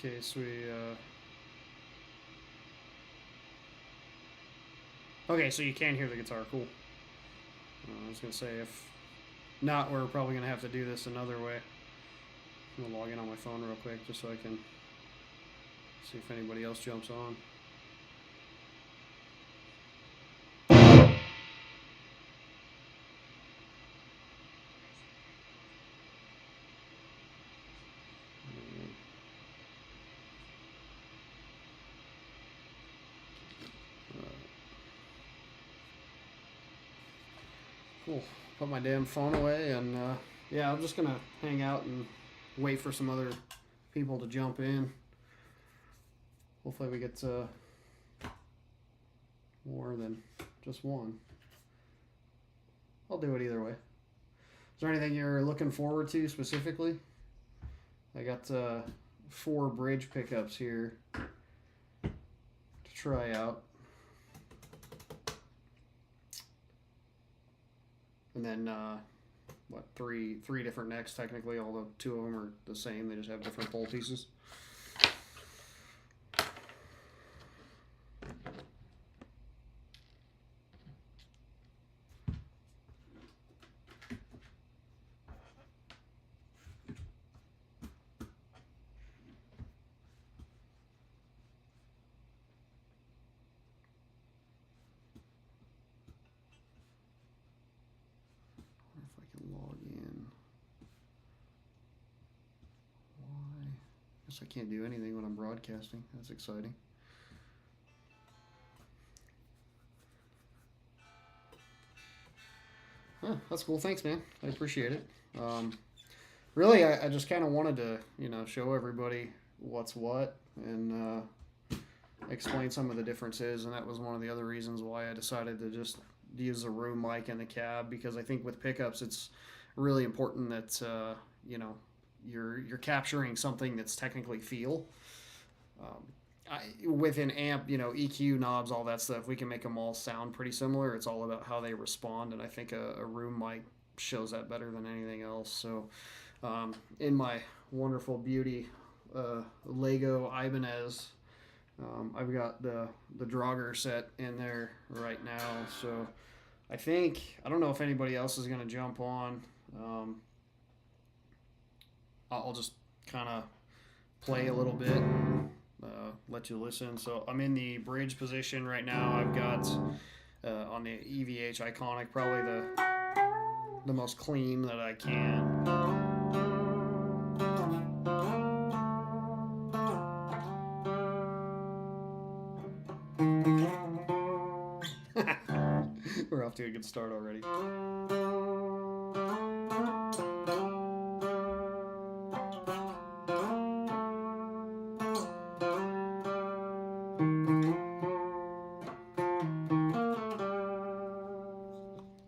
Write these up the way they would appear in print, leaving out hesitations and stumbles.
case we... Okay, so you can hear the guitar. Cool. I was going to say, if not, we're probably going to have to do this another way. I'm going to log in on my phone real quick just so I can see if anybody else jumps on. Cool. Put my damn phone away, and yeah, I'm just gonna hang out and wait for some other people to jump in. Hopefully we get more than just one. I'll do it either way. Is there anything you're looking forward to specifically? I got 4 bridge pickups here to try out. And then, what, three different necks technically, although 2 of them are the same. They just have different pole pieces. I can't do anything when I'm broadcasting. That's exciting. Huh, that's cool. Thanks, man. I appreciate it. Really, I just kind of wanted to, show everybody what's what and explain some of the differences, and that was one of the other reasons why I decided to just use a room mic in the cab, because I think with pickups it's really important that you're capturing something that's technically feel. With an amp, EQ knobs, all that stuff, we can make them all sound pretty similar. It's all about how they respond, and I think a room mic shows that better than anything else. So in my wonderful beauty Lego Ibanez, I've got the Draugr set in there right now. So I don't know if anybody else is going to jump on. I'll just kind of play a little bit and let you listen. So I'm in the bridge position right now. I've got on the EVH Iconic, probably the most clean that I can. We're off to a good start already.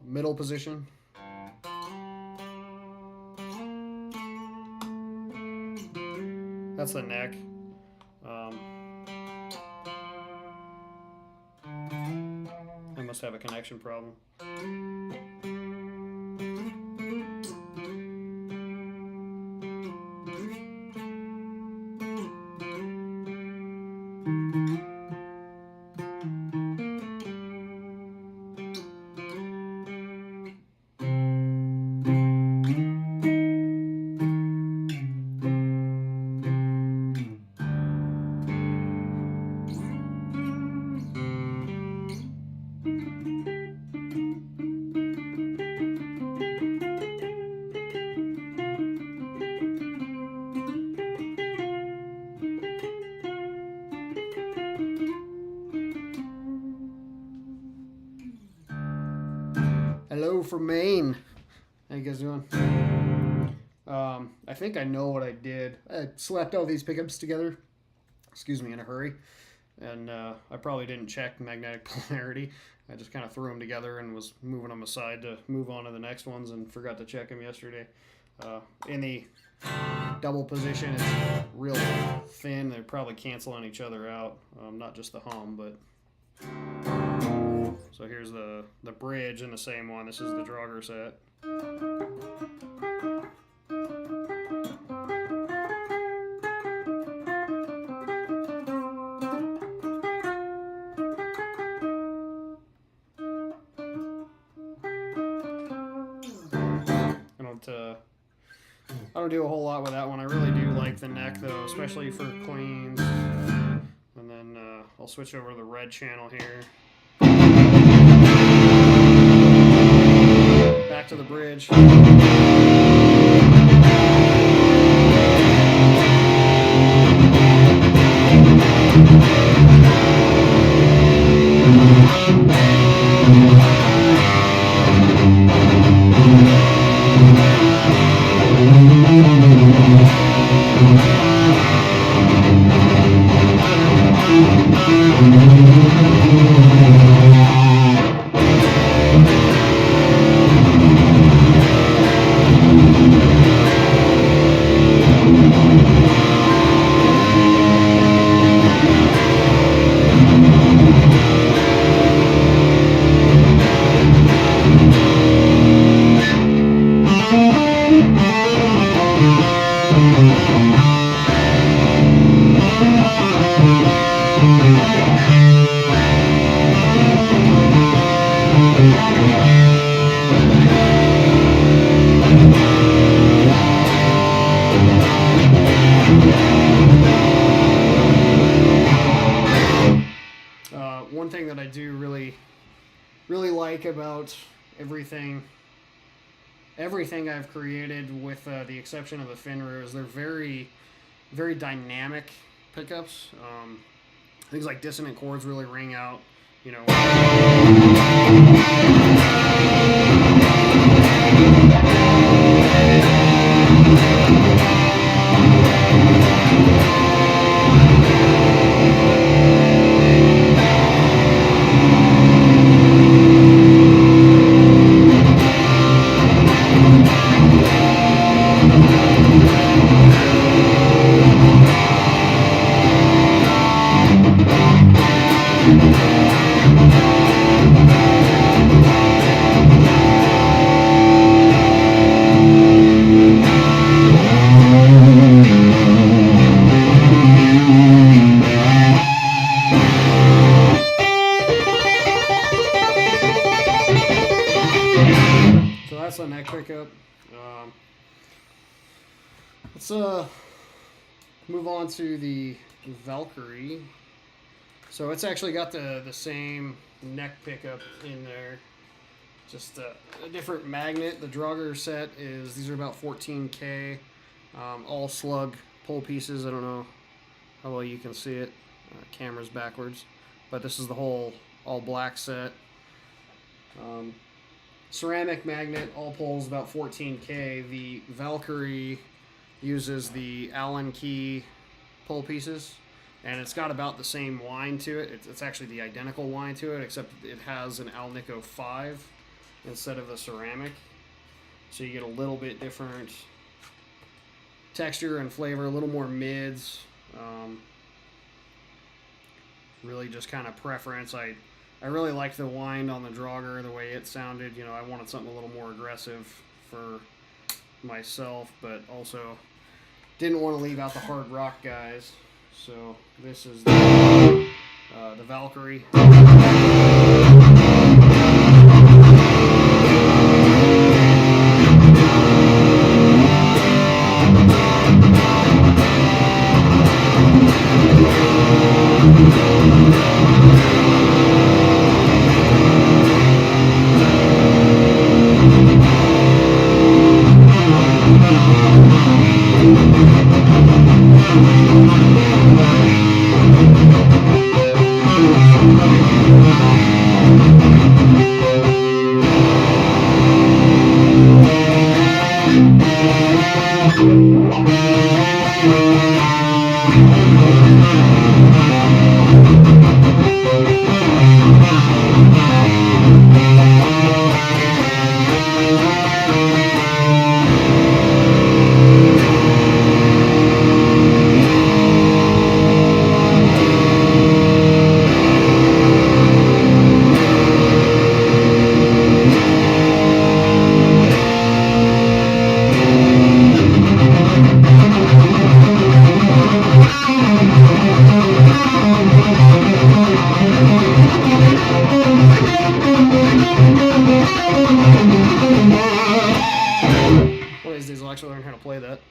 Middle position. That's the neck. I must have a connection problem. Hello from Maine. How you guys doing? I think I know what I did. I slapped all these pickups together, in a hurry, and I probably didn't check magnetic polarity. I just kind of threw them together and was moving them aside to move on to the next ones, and forgot to check them yesterday. In the double position, it's real thin. They're probably canceling each other out, not just the hum, but... So here's the bridge in the same one. This is the Draugr set. don't do a whole lot with that one. I really do like the neck though, especially for cleans. And then I'll switch over to the red channel here. Back to the bridge. One thing that I do really like about everything I've created, with the exception of the Finru, is they're very, very dynamic pickups. Things like dissonant chords really ring out, you know. So that's the neck pickup. Let's move on to the Valkyrie. So it's actually got the same neck pickup in there, just a different magnet. The Draugr set is, these are about 14K, all slug pull pieces. I don't know how well you can see it. Camera's backwards, but this is the whole all black set. Ceramic magnet, all pulls about 14K. The Valkyrie uses the Allen key pull pieces, and it's got about the same whine to it. It's actually the identical whine to it, except it has an Alnico 5 instead of the ceramic. So you get a little bit different texture and flavor, a little more mids. Really just kind of preference. I really liked the whine on the Draugr, the way it sounded. You know, I wanted something a little more aggressive for myself, but also didn't want to leave out the hard rock guys. So this is the Valkyrie. I'll actually learn how to play that.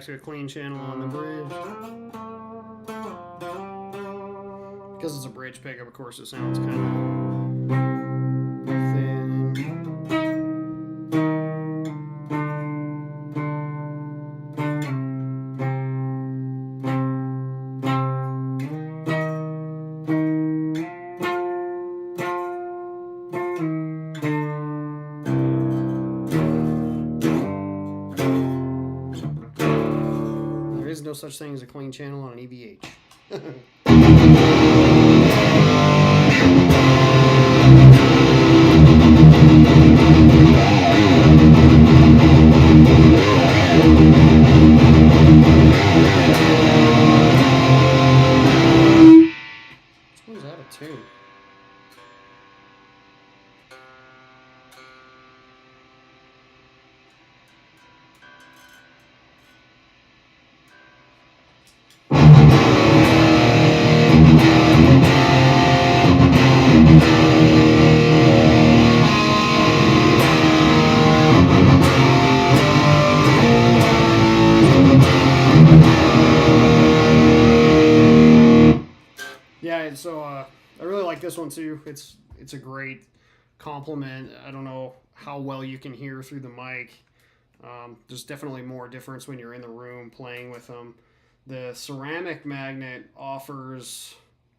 To a clean channel on the bridge. Because it's a bridge pickup, of course, it sounds kind of thin. There is no such thing as a clean channel on an EVH. Which one's out of tune? Yeah, so I really like this one too. It's a great compliment. I don't know how well you can hear through the mic. There's definitely more difference when you're in the room playing with them. The ceramic magnet offers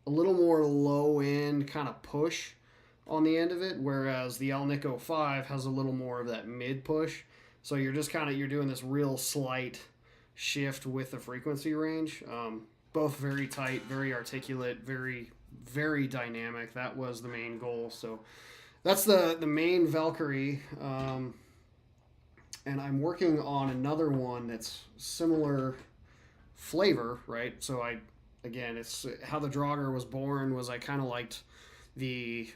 a little more low end kind of push on the end of it, whereas the Alnico 5 has a little more of that mid push. So you're just you're doing this real slight shift with the frequency range. Both very tight, very articulate, very, very dynamic. That was the main goal. So that's the main Valkyrie. And I'm working on another one that's similar flavor, right? So it's how the Draugr was born was I kind of liked the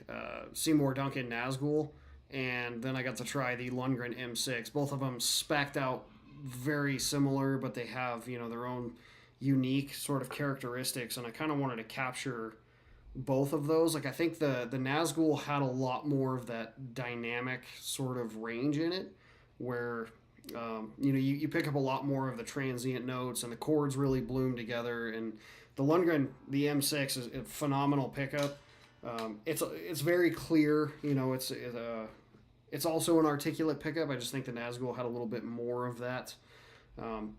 Seymour Duncan Nazgul, and then I got to try the Lundgren M6. Both of them spec'd out very similar, but they have, their own unique sort of characteristics, and I kind of wanted to capture both of those. Like, I think the Nazgul had a lot more of that dynamic sort of range in it, where you pick up a lot more of the transient notes, and the chords really bloom together. And the Lundgren, the M6, is a phenomenal pickup. It's very clear. It's also an articulate pickup. I just think the Nazgul had a little bit more of that.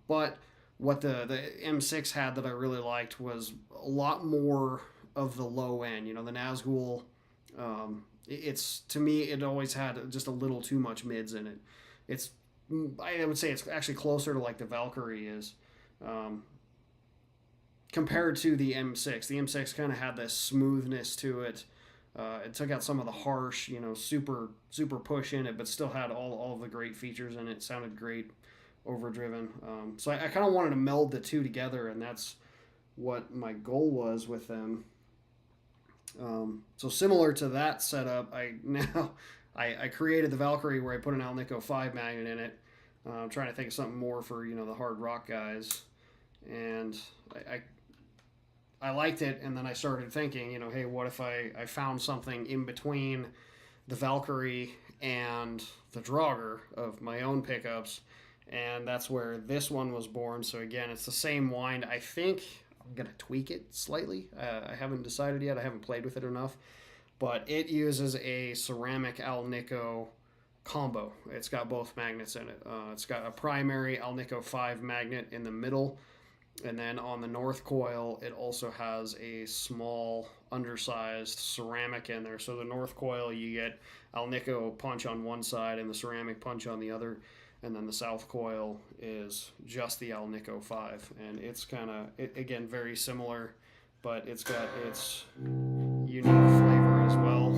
But what the M6 had that I really liked was a lot more of the low end. The Nazgul, to me, it always had just a little too much mids in it. I would say it's actually closer to like the Valkyrie is, compared to the M6. The M6 kind of had this smoothness to it. It took out some of the harsh, super push in it, but still had all of the great features in it. It sounded great, overdriven. So I kind of wanted to meld the two together, and that's what my goal was with them. So similar to that setup, I created the Valkyrie where I put an Alnico 5 magnet in it. I'm trying to think of something more for the hard rock guys, and I liked it, and then I started thinking, hey, what if I found something in between the Valkyrie and the Draugr of my own pickups, and that's where this one was born. So again, it's the same wind. I think I'm going to tweak it slightly. I haven't decided yet. I haven't played with it enough, but it uses a ceramic Alnico combo. It's got both magnets in it. It's got a primary Alnico 5 magnet in the middle, and then on the north coil, it also has a small, undersized ceramic in there. So the north coil, you get Alnico punch on one side and the ceramic punch on the other. and then the south coil is just the Alnico 5, and it's kind of, again, very similar, but it's got its unique flavor as well.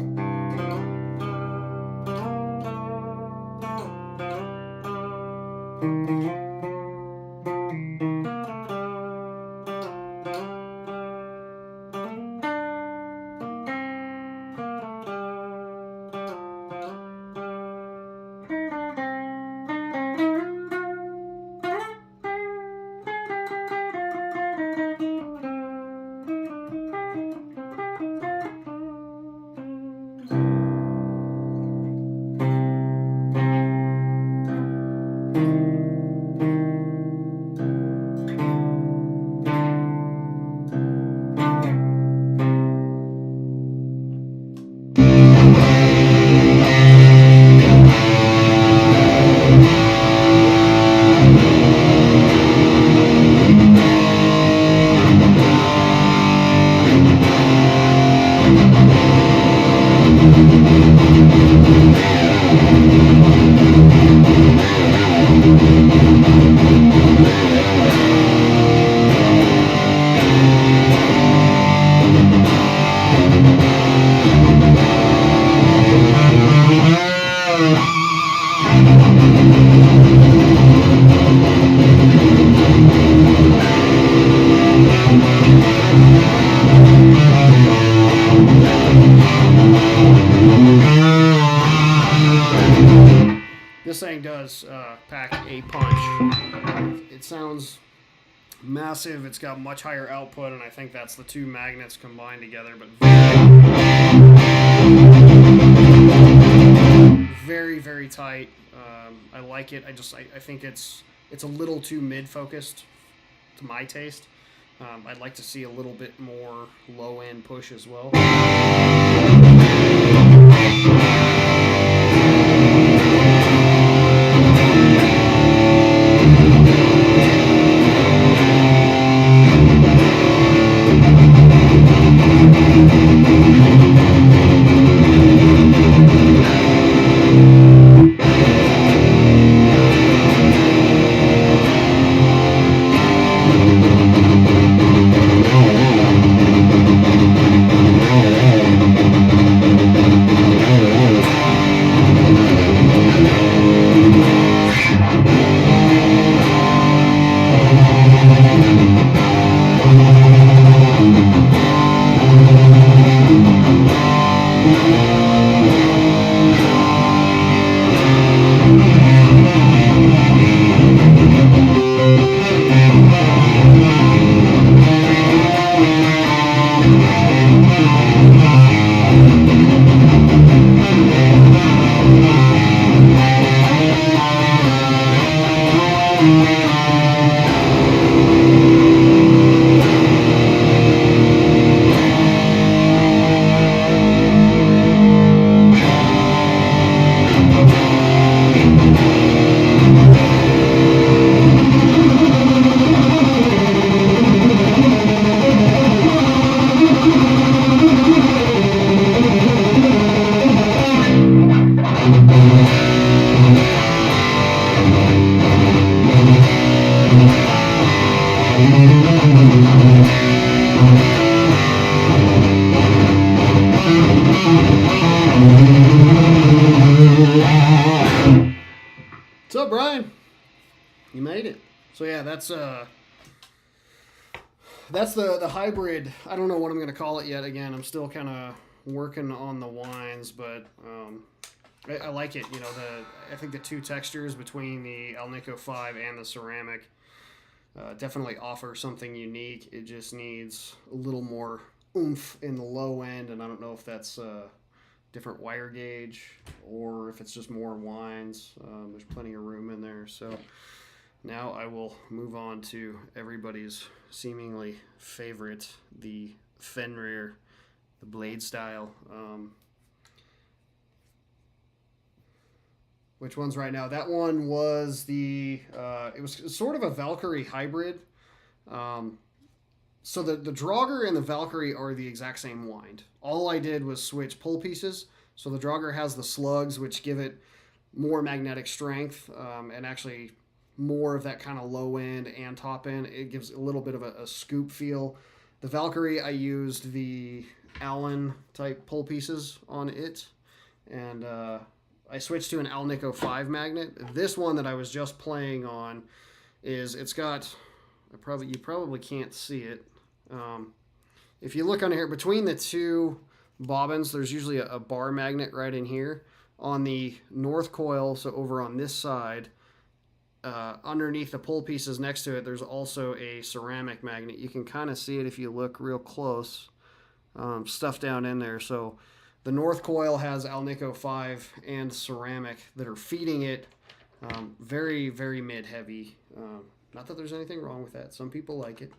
This thing does pack a punch. It sounds massive. It's got much higher output, and I think that's the two magnets combined together. But very, very tight. I like it. I think it's a little too mid-focused to my taste. I'd like to see a little bit more low-end push as well. What's up, Brian? You made it. So yeah, that's the hybrid. I don't know what I'm gonna call it yet. Again, I'm still kind of working on the wines, but I like it. You know, I think the two textures between the Alnico 5 and the ceramic definitely offer something unique. It just needs a little more oomph in the low end, and I don't know if that's different wire gauge or if it's just more wines. There's plenty of room in there. So now I will move on to everybody's seemingly favorite, the Fenrir, the blade style. Which one's right now? That one was it was sort of a Valkyrie hybrid. So the Draugr and the Valkyrie are the exact same wind. All I did was switch pull pieces. So the Draugr has the slugs, which give it more magnetic strength, and actually more of that kind of low end and top end. It gives a little bit of a scoop feel. The Valkyrie, I used the Allen type pull pieces on it, and I switched to an Alnico 5 magnet. This one that I was just playing on it's got, you probably can't see it. If you look on here, between the two bobbins, there's usually a bar magnet right in here. On the north coil, so over on this side, underneath the pull pieces next to it, there's also a ceramic magnet. You can kind of see it if you look real close, stuff down in there. So the north coil has Alnico 5 and ceramic that are feeding it. Very, very mid-heavy. Not that there's anything wrong with that. Some people like it.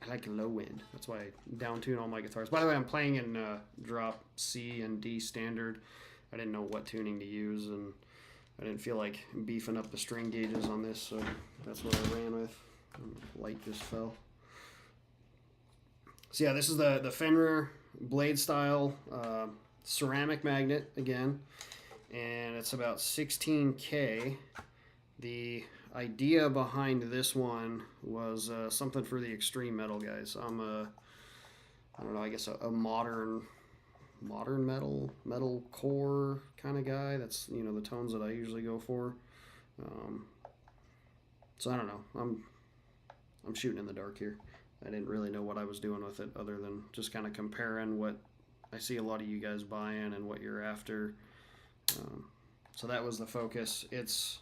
I like low end. That's why I down tune all my guitars. By the way, I'm playing in drop C and D standard. I didn't know what tuning to use, and I didn't feel like beefing up the string gauges on this, so that's what I ran with. Light just fell. So yeah, this is the Fenrir blade style ceramic magnet again, and it's about 16K. The idea behind this one was something for the extreme metal guys. I'm I don't know, I guess a modern metal core kind of guy. That's, you know, the tones that I usually go for. So I don't know. I'm shooting in the dark here. I didn't really know what I was doing with it other than just kind of comparing what I see a lot of you guys buying and what you're after. So that was the focus. It's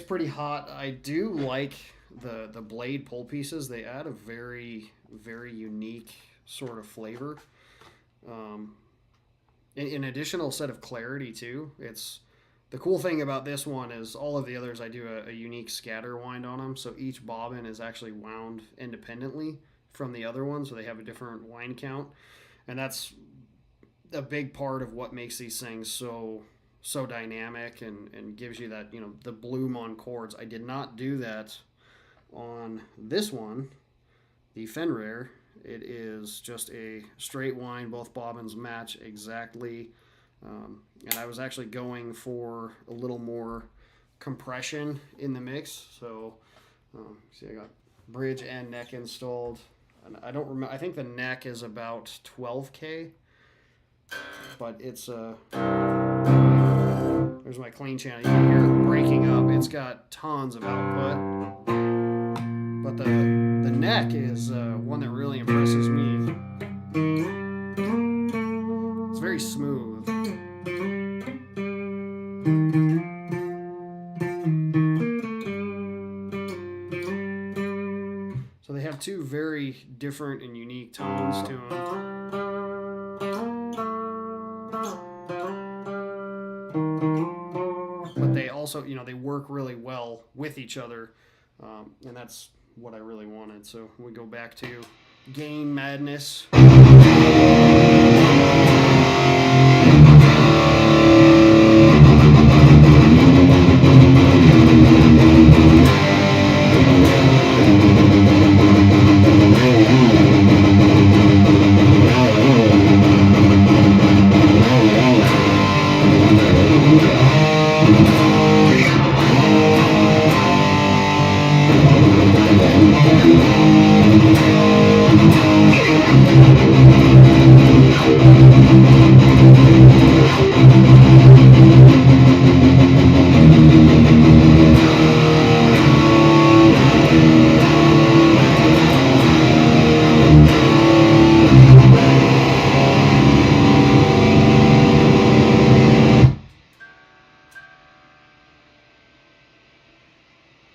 pretty hot. I do like the blade pull pieces. They add a very, very unique sort of flavor. An additional set of clarity too. It's the cool thing about this one is all of the others I do a unique scatter wind on them, so each bobbin is actually wound independently from the other one, so they have a different wind count, and that's a big part of what makes these things so dynamic and gives you that, you know, the bloom on chords. I did not do that on this one, the Fenrir. It is just a straight wind. Both bobbins match exactly. And I was actually going for a little more compression in the mix. So, see, I got bridge and neck installed. And I don't remember. I think the neck is about 12K. But it's there's my clean channel. You can hear it breaking up. It's got tons of output. But the neck is one that really impresses me. It's very smooth. So they have two very different and unique tones to them. But they also, you know, they work really well with each other. And that's what I really wanted. So we go back to Gain Madness.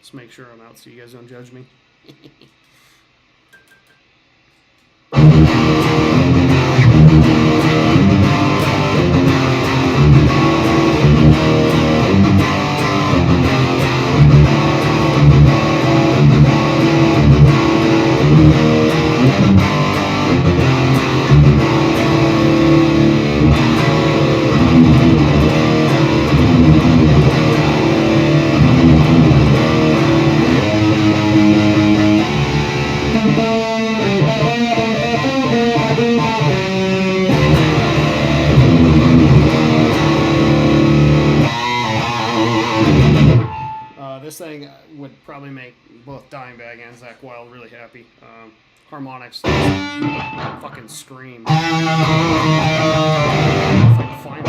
Let's make sure I'm out so you guys don't judge me. This thing would probably make both Dimebag and Zach Wild really happy. Harmonics fucking scream. If I can find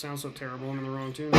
sounds so terrible. I'm in the wrong tune.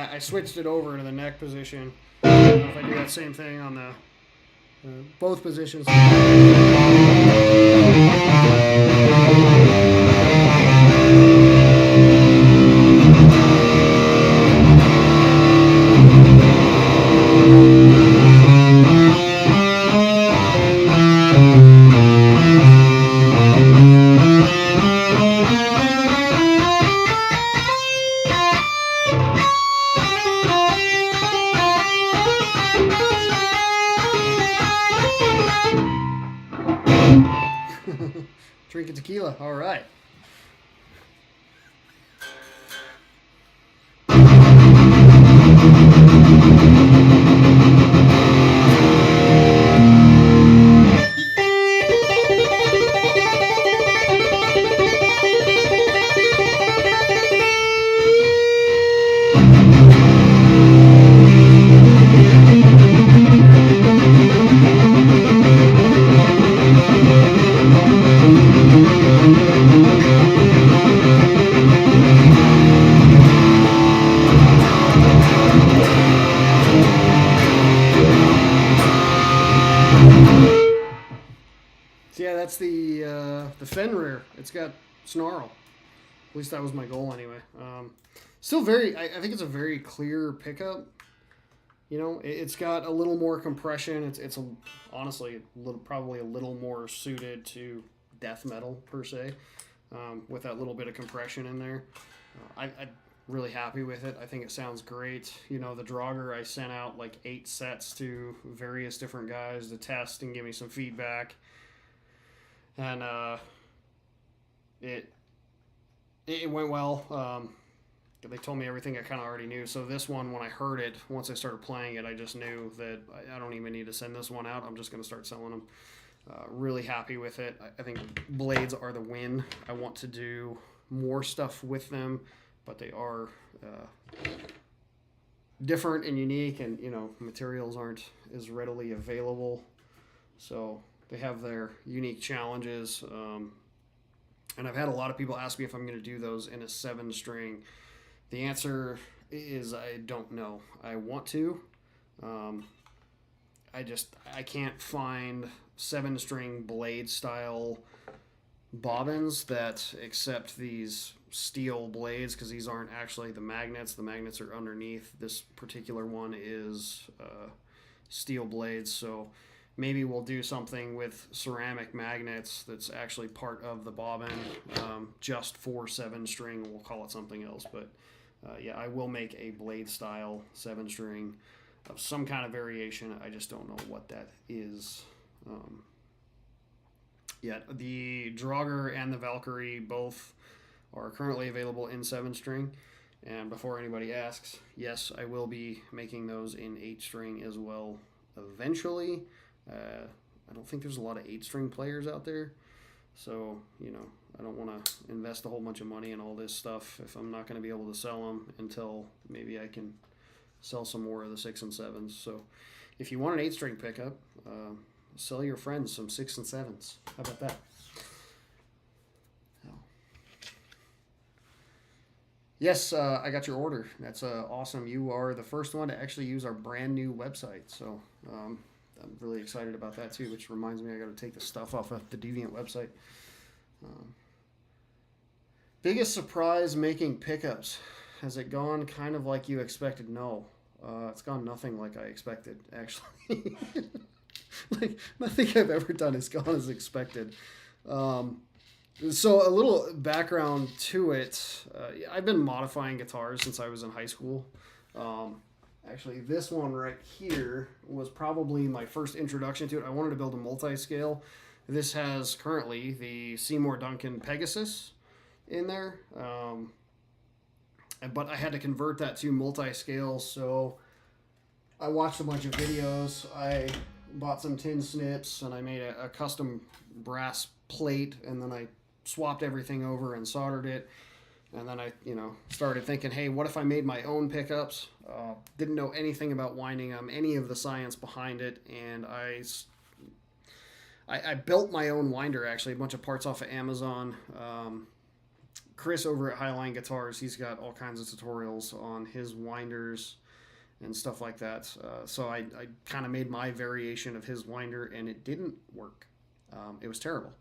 I switched it over to the neck position. If I do that same thing on the both positions. Drinking tequila. All right. So yeah, that's the Fenrir. It's got snarl. At least that was my goal anyway. Still very, I think it's a very clear pickup. You know, it's got a little more compression. It's honestly probably a little more suited to death metal per se, with that little bit of compression in there. I'm really happy with it. I think it sounds great. You know, the Draugr, I sent out like 8 sets to various different guys to test and give me some feedback. And it went well. They told me everything I kind of already knew. So this one, when I heard it, once I started playing it, I just knew that I don't even need to send this one out. I'm just going to start selling them. Really happy with it. I think blades are the win. I want to do more stuff with them, but they are different and unique, and you know, materials aren't as readily available. So they have their unique challenges. And I've had a lot of people ask me if I'm going to do those in a 7-string. The answer is I don't know. I want to. I can't find 7-string blade style bobbins that accept these steel blades because these aren't actually the magnets. The magnets are underneath. This particular one is steel blades, so maybe we'll do something with ceramic magnets that's actually part of the bobbin, just for 7-string. We'll call it something else, but yeah, I will make a blade style 7-string of some kind of variation. I just don't know what that is yet. The Draugr and the Valkyrie both are currently available in 7-string. And before anybody asks, yes, I will be making those in 8-string as well eventually. I don't think there's a lot of 8-string players out there. So, you know, I don't want to invest a whole bunch of money in all this stuff if I'm not going to be able to sell them until maybe I can sell some more of the 6 and 7s. So if you want an 8-string pickup, sell your friends some 6 and 7s. How about that? Yes, I got your order. That's awesome. You are the first one to actually use our brand new website. So I'm really excited about that too, which reminds me I got to take the stuff off of the Deviant website. Biggest surprise making pickups. Has it gone kind of like you expected? No. It's gone nothing like I expected, actually. Like, nothing I've ever done has gone as expected. So a little background to it. I've been modifying guitars since I was in high school. Actually, this one right here was probably my first introduction to it. I wanted to build a multi-scale. This has currently the Seymour Duncan Pegasus in there. But I had to convert that to multi-scale, so I watched a bunch of videos. I bought some tin snips, and I made a custom brass plate, and then I swapped everything over and soldered it. And then I, started thinking, hey, what if I made my own pickups? Didn't know anything about winding them, any of the science behind it, and I built my own winder, actually, a bunch of parts off of Amazon. Chris over at Highline Guitars, he's got all kinds of tutorials on his winders and stuff like that. So I kind of made my variation of his winder, and it didn't work. It was terrible.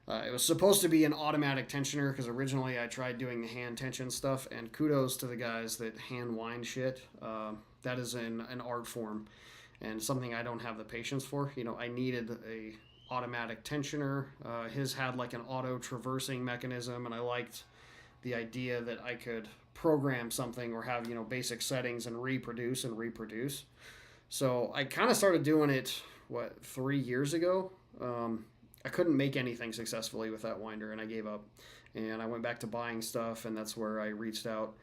It was supposed to be an automatic tensioner because originally I tried doing the hand tension stuff, and kudos to the guys that hand wind shit. That is an art form and something I don't have the patience for. I needed a automatic tensioner. His had like an auto traversing mechanism, and I liked the idea that I could program something or have basic settings and reproduce. So I kind of started doing it 3 years ago. I couldn't make anything successfully with that winder, and I gave up. And I went back to buying stuff, and that's where I reached out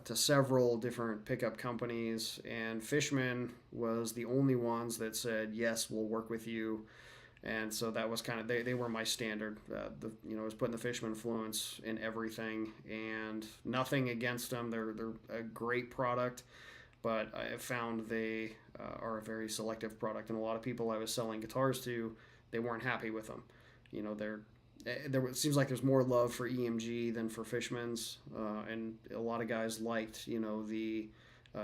to several different pickup companies. And Fishman was the only ones that said, yes, we'll work with you. And so that was kind of, they were my standard. I was putting the Fishman influence in everything, and nothing against them. They're a great product, but I found they are a very selective product. And a lot of people I was selling guitars to, they weren't happy with them. It seems like there's more love for EMG than for Fishman's, and a lot of guys liked, the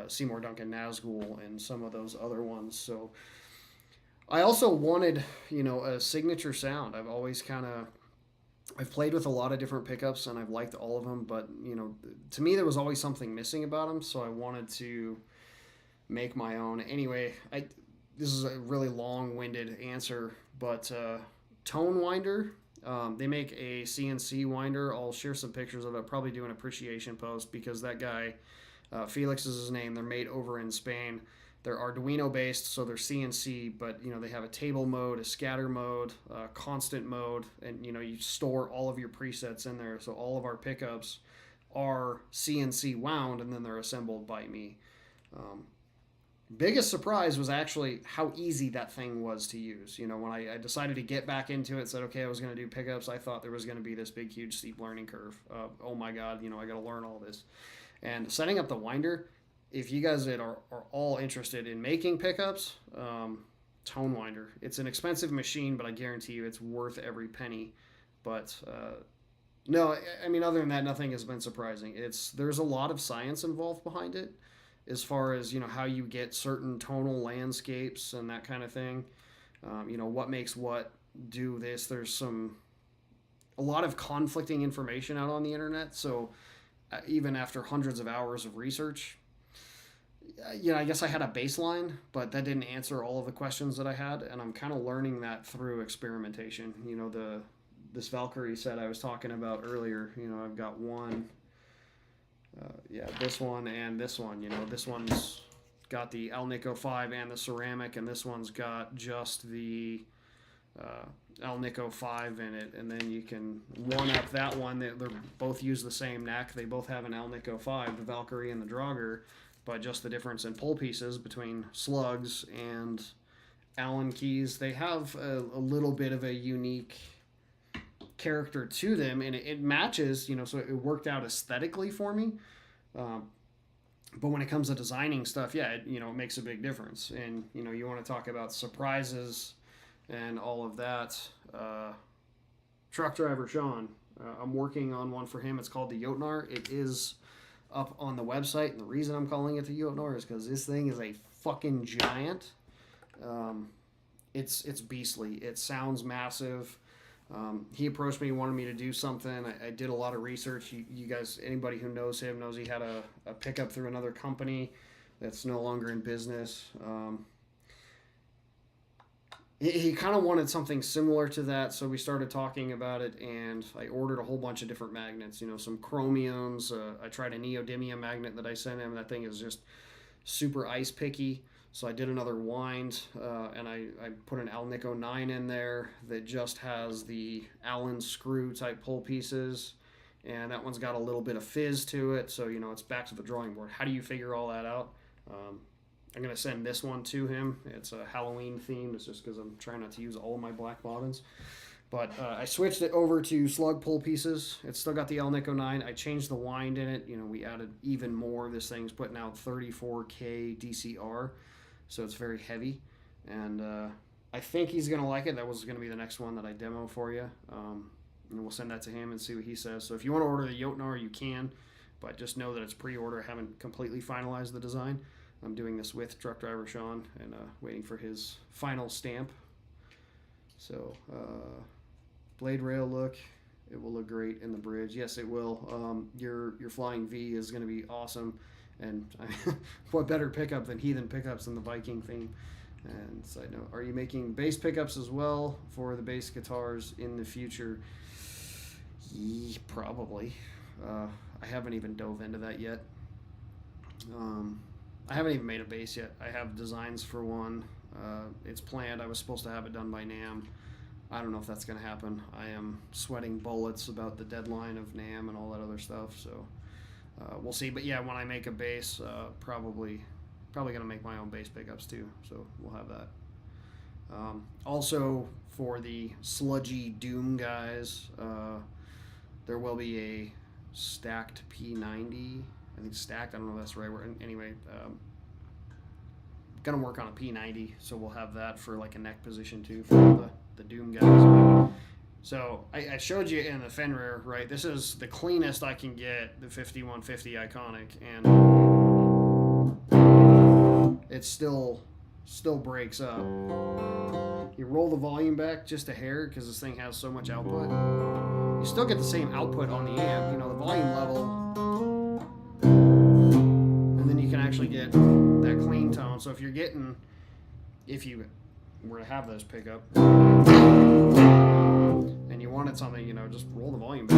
Seymour Duncan Nazgul and some of those other ones. So I also wanted, a signature sound. I've always I've played with a lot of different pickups, and I've liked all of them, but, to me there was always something missing about them, so I wanted to make my own. Anyway, this is a really long-winded answer, but Tone Winder, they make a CNC winder. I'll share some pictures of it. I'll probably do an appreciation post because that guy, Felix is his name. They're made over in Spain. They're Arduino based, so they're CNC, but they have a table mode, a scatter mode, constant mode, and you store all of your presets in there. So all of our pickups are CNC wound, and then they're assembled by me. Biggest surprise was actually how easy that thing was to use. When I decided to get back into it, said, okay, I was going to do pickups, I thought there was going to be this big, huge, steep learning curve. Oh my God, I got to learn all this. And setting up the winder, if you guys are all interested in making pickups, Tone Winder. It's an expensive machine, but I guarantee you it's worth every penny. But no, other than that, nothing has been surprising. There's a lot of science involved behind it, as far as how you get certain tonal landscapes and that kind of thing. What makes what do this. There's some a lot of conflicting information out on the internet. So even after hundreds of hours of research, I guess I had a baseline, but that didn't answer all of the questions that I had, and I'm kind of learning that through experimentation. This Valkyrie set I was talking about earlier. I've got one, this one and this one. This one's got the Alnico 5 and the ceramic, and this one's got just the Alnico 5 in it, and then you can one up that one. They're both use the same neck. They both have an Alnico 5, the Valkyrie and the Draugr, but just the difference in pull pieces between slugs and Allen keys. They have a little bit of a unique character to them, and it matches, so it worked out aesthetically for me. But when it comes to designing stuff, it makes a big difference. And, you want to talk about surprises and all of that. Truck driver Sean, I'm working on one for him. It's called the Jotnar. It is up on the website, and the reason I'm calling it the Jotnar is because this thing is a fucking giant. It's beastly. It sounds massive. He approached me, wanted me to do something. I did a lot of research. You guys, anybody who knows him knows he had a pickup through another company that's no longer in business. He kind of wanted something similar to that, so we started talking about it, and I ordered a whole bunch of different magnets, some chromiums. I tried a neodymium magnet that I sent him. That thing is just super ice picky. So I did another wind, and I put an Alnico 9 in there that just has the Allen screw type pull pieces, and that one's got a little bit of fizz to it, so it's back to the drawing board. How do you figure all that out? I'm going to send this one to him. It's a Halloween themed. It's just because I'm trying not to use all of my black bobbins. But I switched it over to slug pull pieces. It's still got the Alnico 9. I changed the wind in it. We added even more. This thing's putting out 34K DCR. So it's very heavy, and I think he's going to like it. That was going to be the next one that I demo for you, and we'll send that to him and see what he says. So if you want to order the Jotnar, you can, but just know that it's pre-order. I haven't completely finalized the design. I'm doing this with truck driver Sean and waiting for his final stamp. So blade rail look. It will look great in the bridge. Yes, it will. Your Flying V is going to be awesome. And what better pickup than Heathen pickups in the Viking theme? And side note, are you making bass pickups as well for the bass guitars in the future? Probably. I haven't even dove into that yet. I haven't even made a bass yet. I have designs for one. It's planned. I was supposed to have it done by NAMM. I don't know if that's going to happen. I am sweating bullets about the deadline of NAMM and all that other stuff, so... we'll see, but when I make a bass, probably gonna make my own bass pickups too. So we'll have that. Also, for the sludgy doom guys, there will be a stacked P90. I think stacked. I don't know if that's the right word. Anyway, gonna work on a P90, so we'll have that for like a neck position too for the doom guys. So I showed you in the Fenrir, right? This is the cleanest I can get, the 5150 Iconic, and it still breaks up. You roll the volume back just a hair because this thing has so much output. You still get the same output on the amp, the volume level, and then you can actually get that clean tone. So if you were to have this pickup, and you wanted something, just roll the volume back.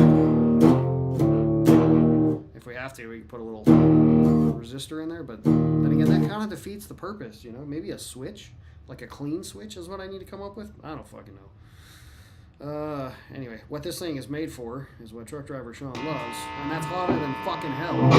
If we have to, we can put a little resistor in there, but then again, that kind of defeats the purpose, Maybe a switch, like a clean switch is what I need to come up with. I don't fucking know. Anyway, what this thing is made for is what truck driver Sean loves, and that's hotter than fucking hell.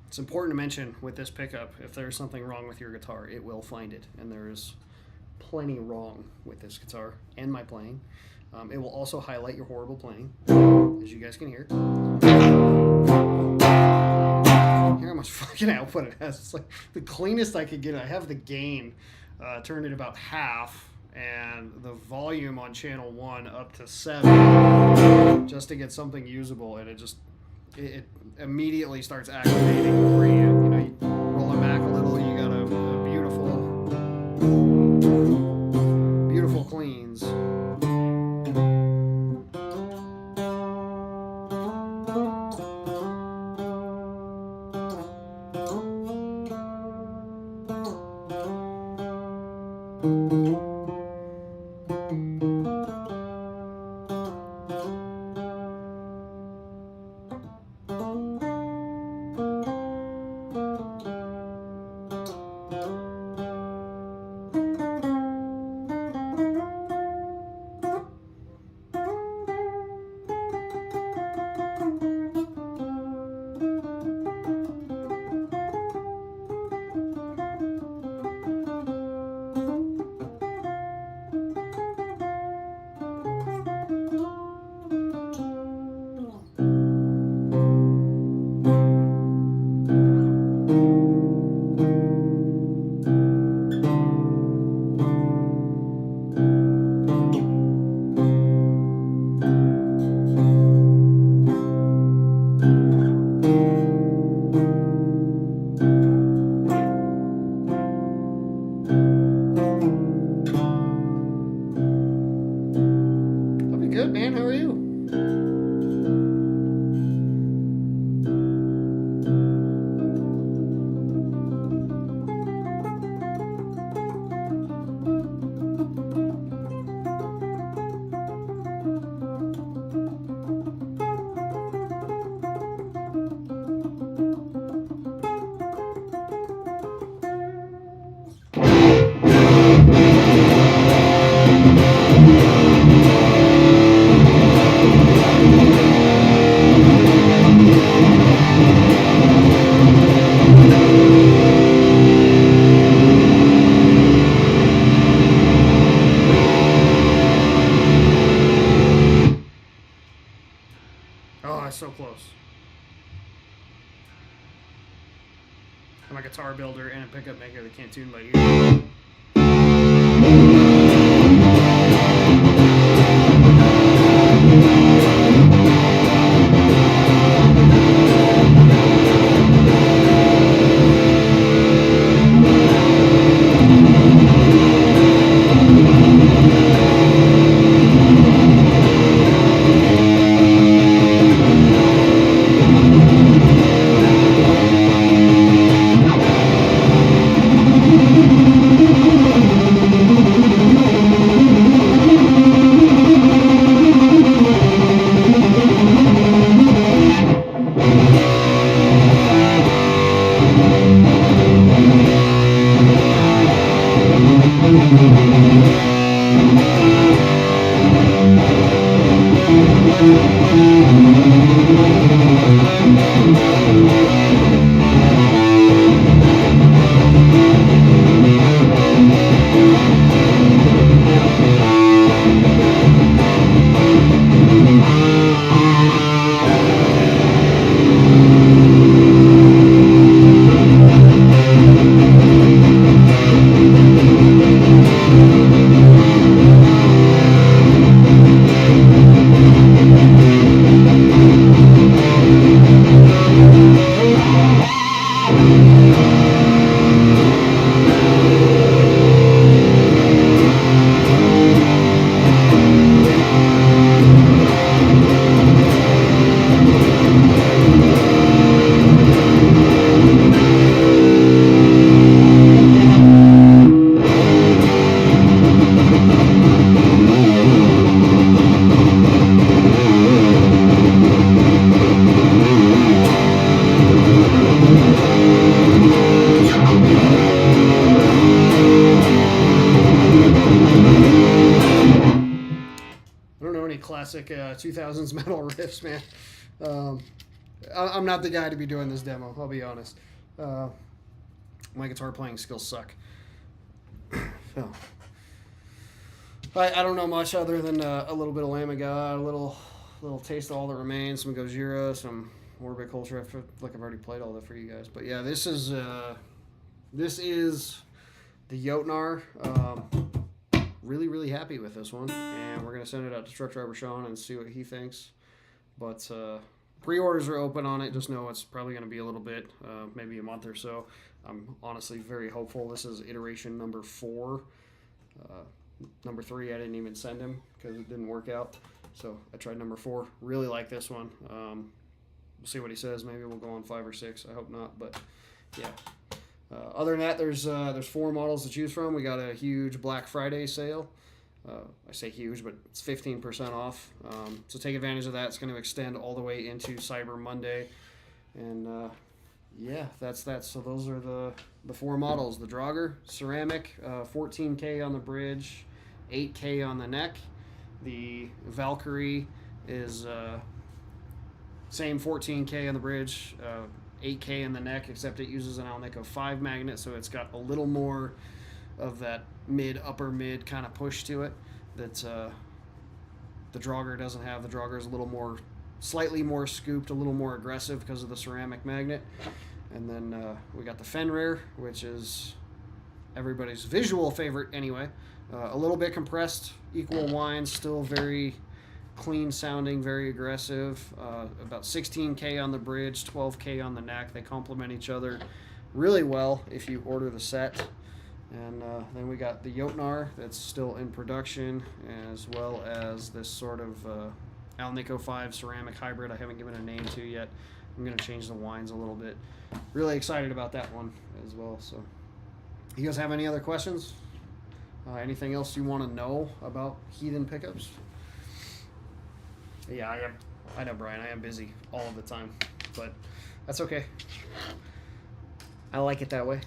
It's important to mention with this pickup, if there's something wrong with your guitar, it will find it. And there is plenty wrong with this guitar and my playing. It will also highlight your horrible playing, as you guys can hear. Hear how much fucking output it has. It's like the cleanest I could get. I have the gain turned at about half and the volume on channel 1 up to 7 just to get something usable, and it immediately starts activating the preamp. You know, you roll it back a little, you got a beautiful cleans. Good, man. How are you? Oh, so close. I'm a guitar builder and a pickup maker that can't tune by ear. any classic 2000s metal riffs, man. I'm not the guy to be doing this demo, I'll be honest. My guitar playing skills suck. So, I don't know much other than a little bit of Lamb of God, a little taste of All That Remains, some Gojira, some Morbid Culture. I feel like I've already played all that for you guys. But yeah, this is the Jotnar. Really happy with this one, and we're gonna send it out to Truck Driver Sean and see what he thinks. But pre-orders are open on it. Just know it's probably gonna be a little bit, maybe a month or so. I'm honestly very hopeful. This is iteration number 4. Number 3 I didn't even send him because it didn't work out. So I tried number 4. Really like this one. We'll see what he says. Maybe we'll go on 5 or 6. I hope not, but yeah. Other than that, there's 4 models to choose from. We got a huge Black Friday sale. I say huge, but it's 15% off. So take advantage of that. It's going to extend all the way into Cyber Monday. And yeah, that's that. So those are the 4 models. The Draugr, ceramic, 14K on the bridge, 8K on the neck. The Valkyrie is same 14K on the bridge, 8K in the neck, except it uses an Alnico 5 magnet, so it's got a little more of that upper mid kind of push to it that the Draugr doesn't have. The Draugr is a little more, slightly more scooped, a little more aggressive because of the ceramic magnet. And then we got the Fenrir, which is everybody's visual favorite anyway. A little bit compressed, equal whines, still very clean sounding, very aggressive. About 16K on the bridge, 12K on the neck. They complement each other really well if you order the set. And then we got the Jotnar that's still in production, as well as this sort of Alnico 5 ceramic hybrid I haven't given a name to yet. I'm going to change the whines a little bit. Really excited about that one as well. So, you guys have any other questions? Anything else you want to know about Heathen pickups? Yeah, I know, Brian. I am busy all of the time, but that's okay. I like it that way.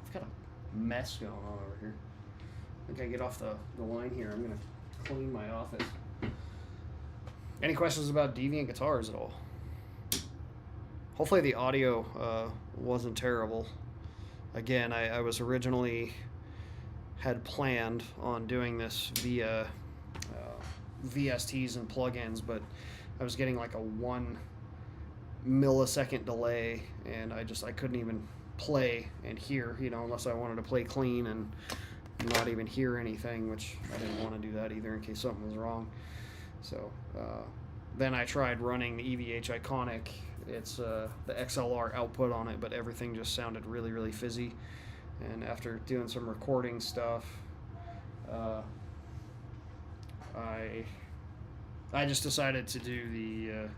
I've got a mess going on over here. I think I get off the line here. I'm gonna clean my office. Any questions about Deviant guitars at all? Hopefully the audio wasn't terrible. Again, I was originally had planned on doing this via VSTs and plugins, but I was getting like a 1 millisecond delay, and I couldn't even play and hear, unless I wanted to play clean and not even hear anything, which I didn't want to do that either in case something was wrong. So then I tried running the EVH Iconic. It's the XLR output on it, but everything just sounded really fizzy. And after doing some recording stuff, I just decided to do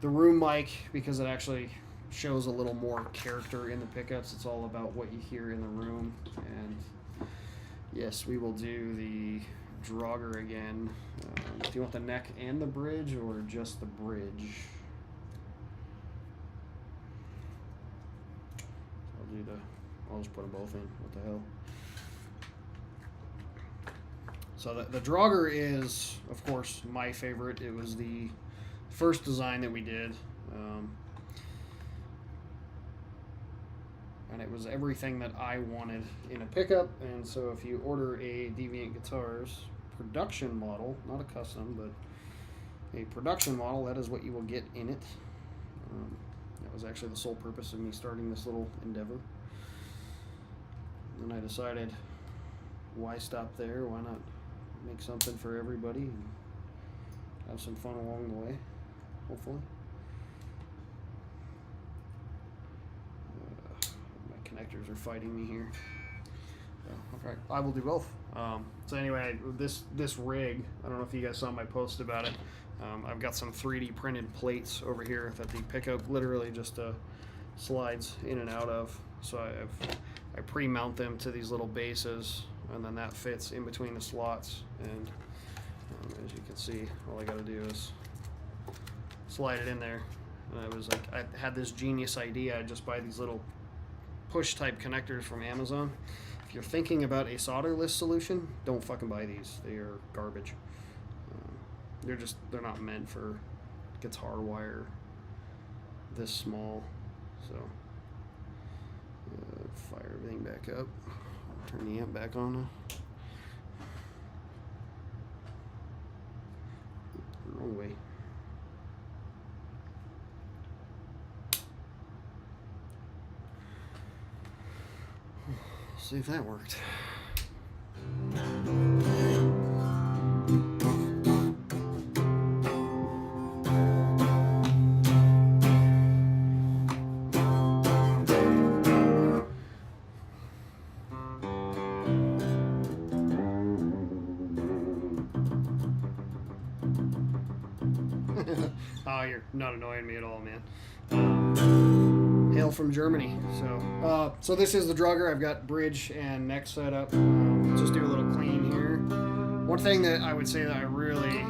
the room mic because it actually shows a little more character in the pickups. It's all about what you hear in the room. And yes, we will do the Draugr again. Do you want the neck and the bridge, or just the bridge? I'll just put them both in. What the hell? So the Draugr is, of course, my favorite. It was the first design that we did. And it was everything that I wanted in a pickup. And so if you order a Deviant Guitars production model, not a custom, but a production model, that is what you will get in it. That was actually the sole purpose of me starting this little endeavor. And I decided, why stop there? Why not make something for everybody and have some fun along the way, hopefully. My connectors are fighting me here. So, okay, I will do both. So anyway, this rig, I don't know if you guys saw my post about it. I've got some 3D printed plates over here that the pickup literally just slides in and out of. So I pre-mount them to these little bases, and then that fits in between the slots. And as you can see, all I got to do is slide it in there. And I was like, I had this genius idea. I'd just buy these little push type connectors from Amazon if you're thinking about a solderless solution, don't fucking buy these. They are garbage. They're not meant for guitar wire this small. So fire everything back up. Turn the amp back on. Wrong way. See if that worked. Oh, you're not annoying me at all, man. Hail from Germany. So this is the Drugger. I've got bridge and neck set up. Just do a little clean here. One thing that I would say that I really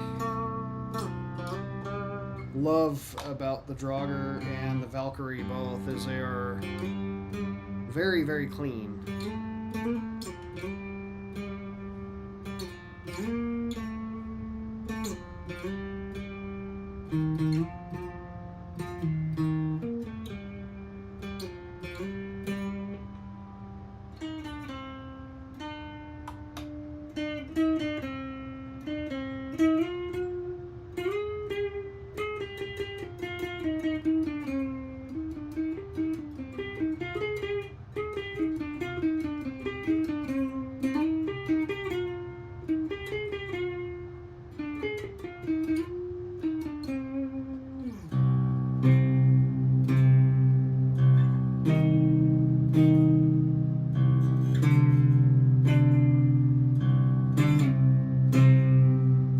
love about the Drugger and the Valkyrie both is they are very, very clean.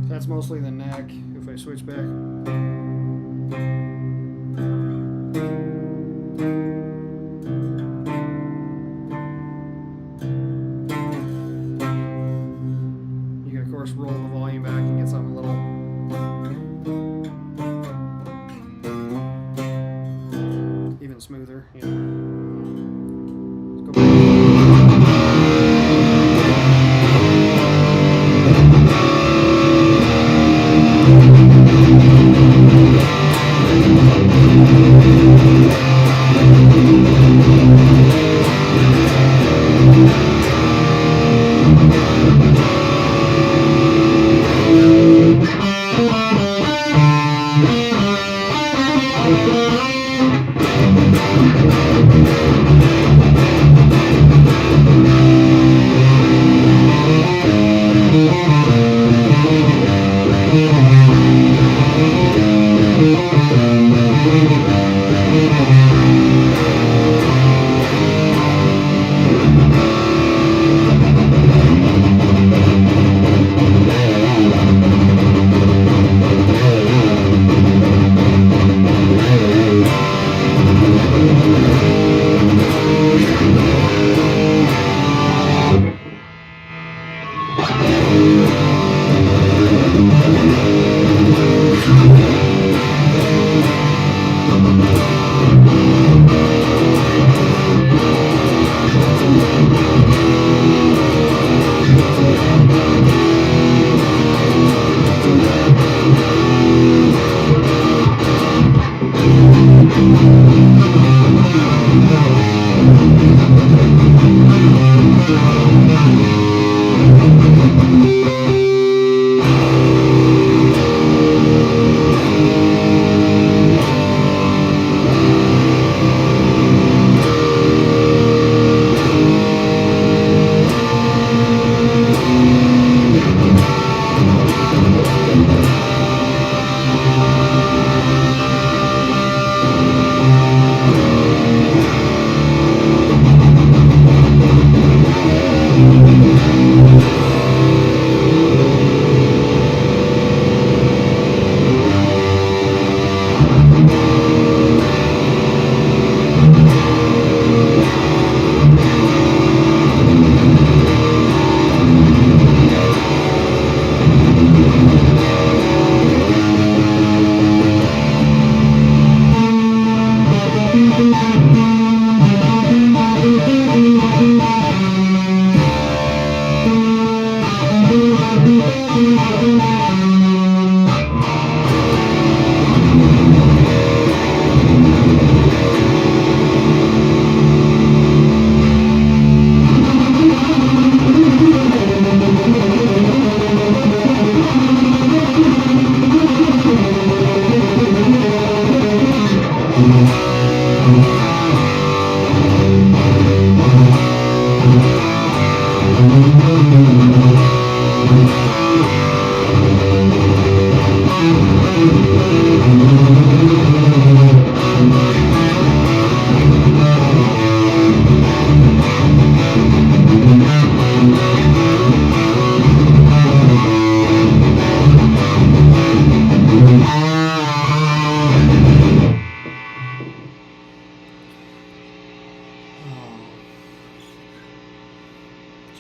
That's mostly the neck. If I switch back. You can of course roll the volume back and get something a little even smoother. Yeah. Let's go back.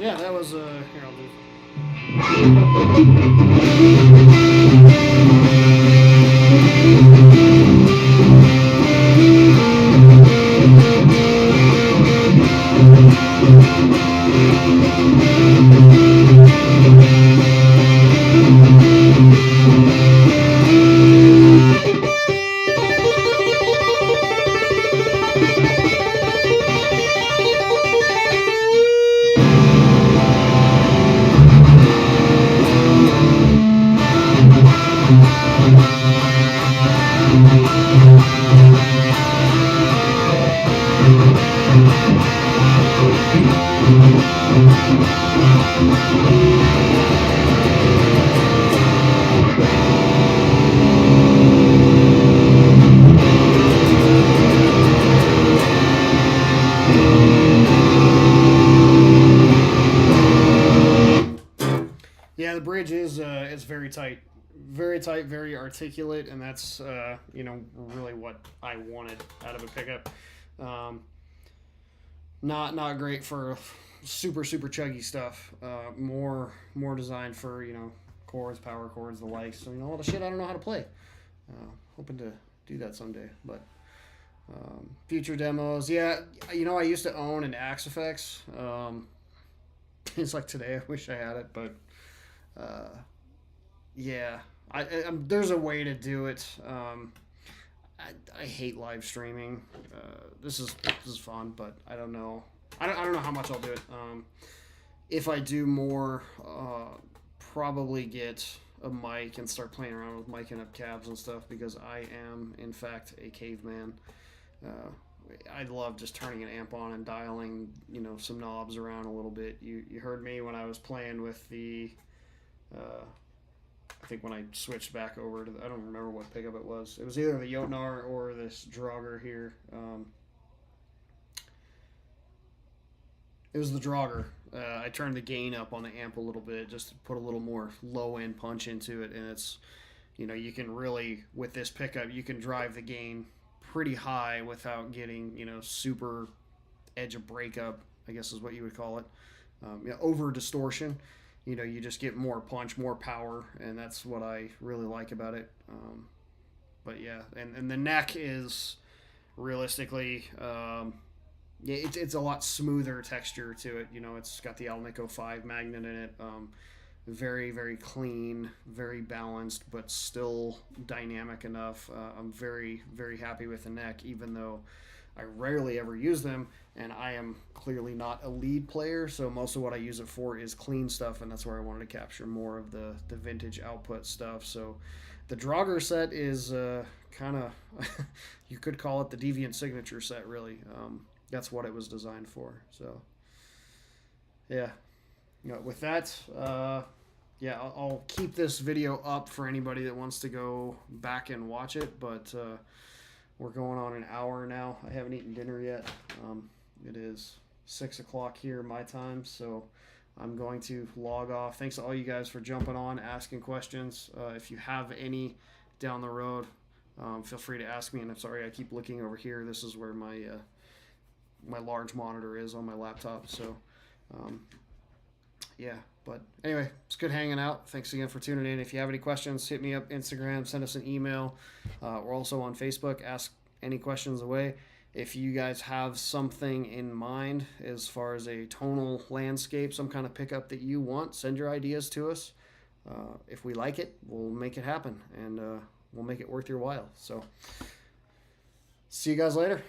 yeah, that was here, I'll do. Yeah, the bridge is very tight, very articulate, and that's you know, really what I wanted out of a pickup. Um, not great for super chuggy stuff. More designed for, you know, chords, power chords, the likes. So, you know, all the shit I don't know how to play. Hoping to do that someday, but. Future demos, yeah. You know, I used to own an Axe Effects. It's like today. I wish I had it, but yeah. There's a way to do it. I hate live streaming. This is fun, but I don't know. I don't know how much I'll do it. If I do more, probably get a mic and start playing around with miking up cabs and stuff, because I am in fact a caveman. I love just turning an amp on and dialing, you know, some knobs around a little bit. You heard me when I was playing with the, I think when I switched back over to I don't remember what pickup it was. It was either the Jotnar or this Draugr here. It was the Draugr. I turned the gain up on the amp a little bit just to put a little more low end punch into it, and it's, you know, you can really, with this pickup, you can drive the gain pretty high without getting, you know, super edge of breakup, I guess is what you would call it. You know, over distortion. You know, you just get more punch, more power, and that's what I really like about it. But yeah, and the neck is realistically, yeah, it's a lot smoother texture to it. You know, it's got the Alnico 5 magnet in it. Very clean, very balanced, but still dynamic enough. I'm very happy with the neck, even though I rarely ever use them, and I am clearly not a lead player, so most of what I use it for is clean stuff, and that's where I wanted to capture more of the vintage output stuff. So the Draugr set is kind of, you could call it the Deviant Signature set, really. That's what it was designed for. So yeah. You know, with that, yeah, I'll keep this video up for anybody that wants to go back and watch it, but we're going on an hour now. I haven't eaten dinner yet. It is 6 o'clock here my time, so I'm going to log off. Thanks to all you guys for jumping on, asking questions. If you have any down the road, feel free to ask me. And I'm sorry, I keep looking over here. This is where my my large monitor is on my laptop. So yeah, but anyway, it's good hanging out. Thanks again for tuning in. If you have any questions, hit me up Instagram, send us an email. We're also on Facebook. Ask any questions away. If you guys have something in mind as far as a tonal landscape, some kind of pickup that you want, send your ideas to us. If we like it, we'll make it happen, and we'll make it worth your while. So see you guys later.